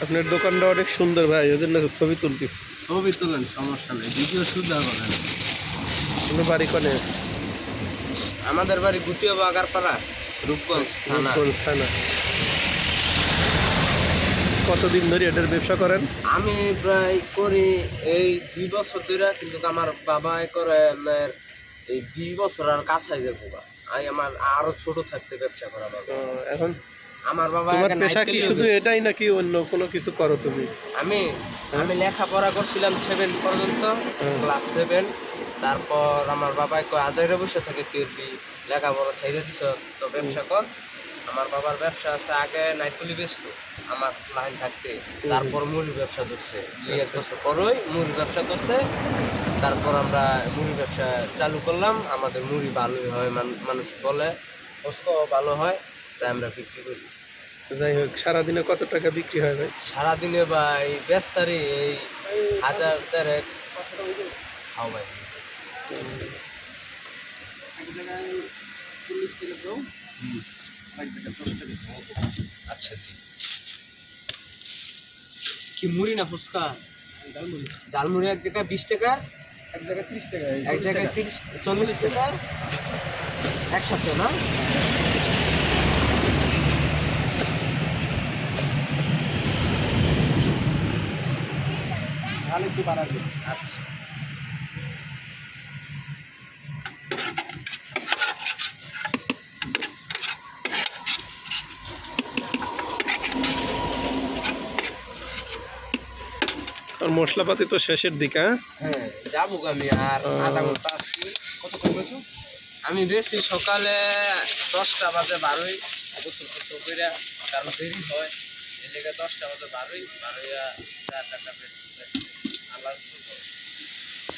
আপনার দোকানটা অনেক সুন্দর ভাই, ওই জন্য ছবি তুলতেছি। ছবি তোলেন, সমস্যা নেই, ভিডিও শুট করেন। আপনার বাড়ি কোনে? আমাদের বাড়ি গুটিয়া বাগারপাড়া, রূপগঞ্জ থানা। রূপগঞ্জ থানা। কতদিন ধরে এটার ব্যবসা করেন? আমি প্রায় করি এই 2 বছর ধরে, কিন্তু আমার বাবা করে আপনার এই 20 বছর আর কাছাই যাবো। আমি আমার আরো ছোট থাকতে ব্যবসা করা বাবা। এখন আমার বাবা তোমার আগে পেশা কি নারকেল শুধু বেচে। এটাই নাকি অন্য কোনো কিছু করো তুমি? আমি আমি লেখাপড়া করছিলাম 7 পর্যন্ত, ক্লাস 7। তারপর আমার বাবা আজাইরে বসে থেকে কিরবি লেখাপড়া ছেড়ে দিছ, তো ব্যবসা কর। আমার বাবার ব্যবসা আছে, আগে নাইটকুলি বেচতো আমার লাইন থাকতে। তারপর মুড়ির ব্যবসা ধরছে, 2-1 বছর পরই মুড়ির ব্যবসা করছে। তারপর আমরা মুড়ি ব্যবসা চালু করলাম। আমাদের মুড়ি ভালোই হয়, মানুষ বলে ফসকাও ভালো হয়, তাই আমরা বিক্রি করি। যাই হোক, সারাদিনে কত টাকা বিক্রি হয় ভাই? সারাদিনে ভাই ব্যস্তারি এই 1000-1500 খাও ভাই। আচ্ছা ঠিক। কি মুড়ি না ফুচকা? ঝালমুড়ি এক জায়গায় 20 টাকা, এক জায়গায় 30 টাকা, এক জায়গায় 30-40 টাকা একসাথে না? তাহলে একটু বাড়াবে। আচ্ছা। আর মশলাপাতি তো শেষের দিকে, হ্যাঁ? হ্যাঁ যাবো আমি আর আধা ঘন্টা আছি। কত কমেছো? আমি বেশি সকালে 10টা বাজে বারোই, গোসল টোসল কইরা, কারণ দেরি হয় এই জায়গায়। 10টা বাজে বারোই 4টা আল্লাহ।